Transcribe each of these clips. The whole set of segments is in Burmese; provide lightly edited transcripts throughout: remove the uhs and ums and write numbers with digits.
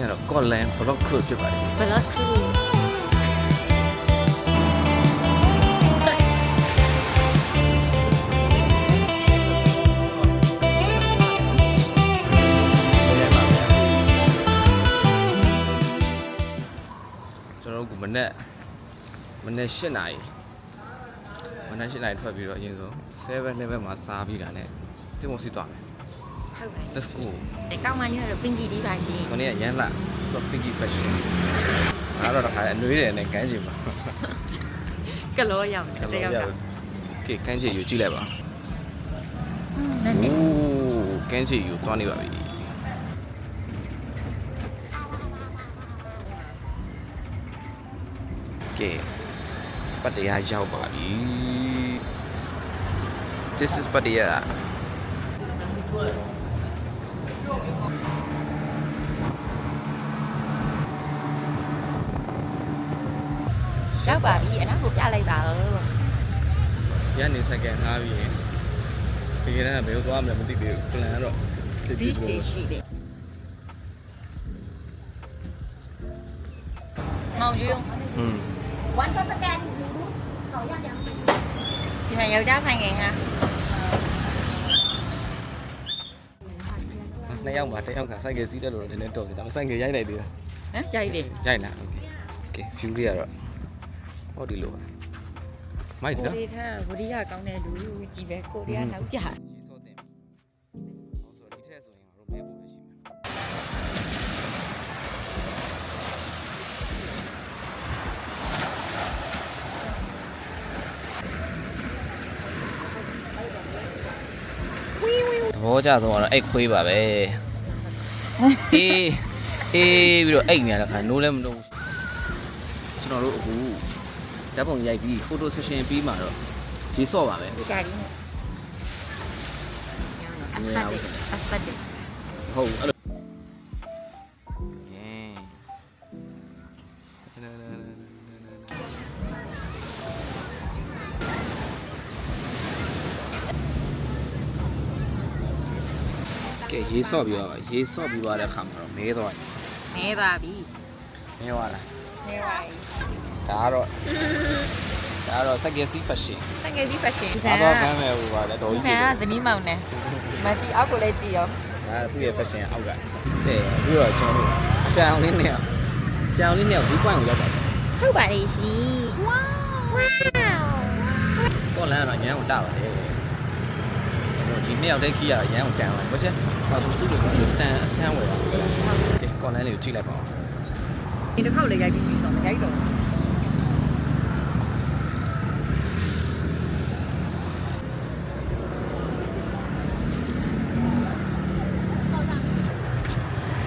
ကတော့ကော့လန်ဘလော့ခ်ဖြစ်ပါတယ် ဘလော့ခူကျွန်တော်တို့ကမနေ့8 နာရီထွက်ပြီးတော့အရင်ဆုံး7 level မှာစားပြီးတာနဲ့တင်မစီသွားမယ် ဟုတ်ပါ let's go ဒီကောင်းမလေးကတော့ပင်ကြီးလေးပါရှင် ခொနည်းရမ်းလာ pinky fashion အားတော့တခါအနှွေးတယ်နဲ့ကန်းချင်ပါ ကလောရောက်တယ်တယောက်က ကဲကန်းချင်ယူကြည့်လိုက်ပါ နည်းနည်း โอ้ကန်းချင်ယူသွားနေပါပြီကဲပတ်တရားရောက်ပါပြီ this is ပတ်တရား ရောက်ပါပြီအဲ့ဒါကိုပြလိုက်ပါဦး ရန်နေစကန်ငားပြီးရင်ဒီကနေ့ကဘယ်လိုသွားမလဲမသိသေးဘူး plan ကတော့ ဒီစတေးရှိတယ်မောင်ယူ嗯完全是干好像两。 ဒီမှာယောက်ျားဆိုင်ငယ်ငါ နှစ်ယောက်မှာတစ်ယောက်ကစိုက်ကစီးတယ်လို့လည်းနည်းတော့တယ်ဒါပေမဲ့စိုက်ကရိုက်လိုက်သေးတယ် ဟမ်ရိုက်တယ် ရိုက်လား okay view လေးကတော့ဟောဒီလိုပါမိုက်တယ်နော် ကိုရီးယားကိုရီးယားကောင်းတဲ့လူကြီးပဲကိုရီးယားနောက်ကျ ရေးစောတင်ဟောဆိုဒီထက်ဆိုရင်ငါတို့မဲဖို့ပဲရှိမယ်သဘောကျဆုံးကတော့အိတ်ခွေးပါပဲအေးပြီးတော့အိတ်နေရတဲ့ခါနိုးလည်းမနိုးကျွန်တော်တို့အခုဓာတ်ပုံရိုက်ပြီး photo session ပြီးမှတော့ရေးစော့ပါပဲ ဒီကြရီနဲ့အဖတ်တယ် ဟုတ်အဲ့လိုကဲရေးစော့ပြီးသွားတဲ့အခါမှာတော့မဲသွားတယ် မဲပါပြီ မဲသွားလား မဲပါပြီ ဒါကတော့စက်ကစီဖက်ရှင် ဆိုင်ငယ်ကြီးပတ်ရှင် ဘာတော့ဖမ်းမယ်ဟိုပါလေတော်ကြီး ဆန်ကသမီးမောင်နဲ့မကြည့်အောက်ကိုလည်းကြည့်ရော ဒါသူ့ရဲ့ဖက်ရှင်အောက်ကတဲ့ပြီးတော့ကျွန်တော်တို့အပြောင်လေးနဲ့ဒီပွိုင်းကိုရောက်ပါတယ် ဟုတ်ပါရဲ့ရှင်ဝေါကောလန်ကတော့ရန်ကိုတပါတယ်ဒီနှစ်ယောက်တည်းခီးရရန်ကိုတန်ပါတယ်ဘာချက်ဆောက်သူ့ကိုစတန်ဝယ်တာကောလန်လေးကိုကြည့်လိုက်ပါဦး ဒီတစ်ခေါက်လည်းရိုက်ပြီးပြီဆိုတော့ရိုက်တော့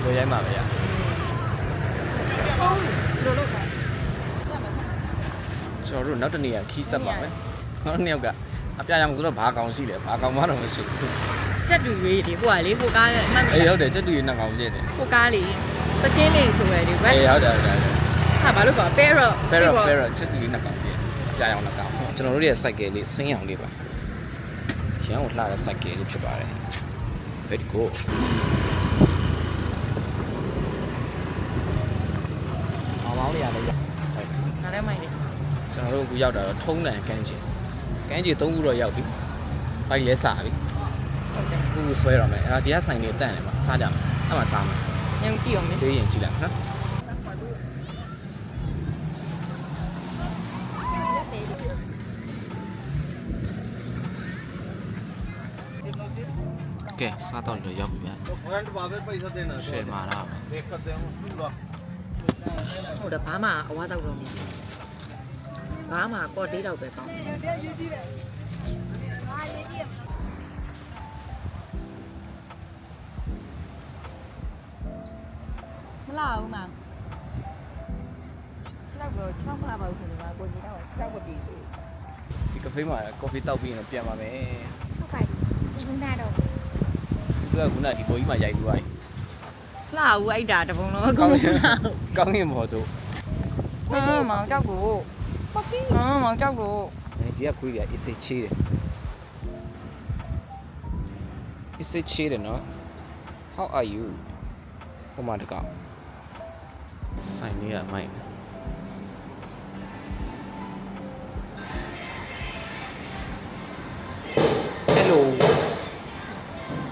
လိုရိုင်းပါပဲရကျွန်တော်တို့နောက်တစ်နေရာခီးဆက်ပါမယ်နောက်တစ်ယောက်ကအပြာရောင်ဆိုတော့ဘာကောင်ရှိလဲဘာကောင်မှတော့မရှိဘူး စက်တူရွေးဒီဟိုကလေဟိုကားအမှတ် အေးဟုတ်တယ်ချက်တူရနှစ်ကောင်ကျင်းတယ် ဟိုကားလေသချင်းလေးဆိုရယ်ဒီဘက် အေးဟုတ်တယ် ဟာဘာလို့က parrot Parrot ချက်တူရနှစ်ကောင်ကျင်းအပြာရောင်နှစ်ကောင်ကျွန်တော်တို့ရဲ့ cycle လေးဆင်းရောင်လေးပါရန်ကိုလှတဲ့ cycle လေးဖြစ်ပါတယ် very good အောင်လေးရလေ နားထဲမိုက်တယ် ကျွန်တော်တို့အခုရောက်တာတော့ထုံးတန်ကန်းချင်3ခုတော့ရောက်ပြီဘိုက်လဲစားပြီ ဟုတ်တယ် အခုဆွဲတော့မယ်ဒီကဆိုင်လေးတန့်တယ်မှာစားကြမယ်အဲ့မှာစားမယ် ညကြည့်အောင်လေ သေးရင်ကြည့်လိုက်နော်ကဲစားတော့လည်းရောက်ပြီဗျာ करंट बाबे पैसा देना ရှယ်မာတာ देख करते हैं पूरा ဟုတ်တယ်ဘာမှအဝါတော့တော့မရဘာမှကော့တေးတော့ပဲကောင်းမလာဘူးမလောက်တော့ချောင်းမလာပါဘူးဆိုတော့ကိုကြီးတော့ကြောက်မပြီးဘူး ဒီကဖေးမှာကော်ဖီတောက်ပြီးရင်ပြန်ပါမယ် ဟုတ်ပါပြီဒီနေ့တော့ သူကခုနဒီပေါ်ကြီးမှာရိုက်ပြီးသွားပြီ လာဦးအဲ့ဒါတပုံလုံးအကုန်လုံးလာ ကောင်းရင်မော်တို့ မောင်ကြောက်ကိုမောင်ကြောက်ကို ဒီကခွေးကြီးအစ်စိတ်ချေးတယ်အစ်စိတ်ချေးတယ်နော် how are you ဟိုမှာတကောင် ဆိုင်လေးကမိုက်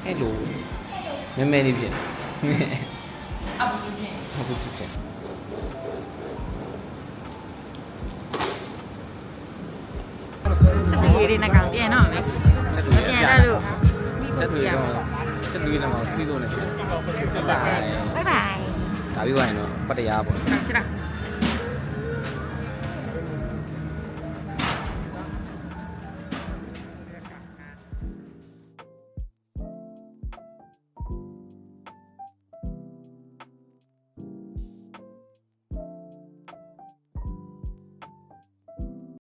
ဟယ်လိုမဲမဲလေးဖြစ် အပူပြင်း ဟုတ်ကဲ့ဖြစ် စပီးလေးနဲ့ကောင်ပြန်တော့မယ် ချက်တွေ ပြန်တော့လို့ ချက်တွေတော့ချက်တွေလည်းမစပီးတော့လည်းဘိုင်ဘိုင် ဘိုင်ဘိုင် ဒါပြီးသွားရင်တော့ပတ်တရားပေါ့ ချစ်တာ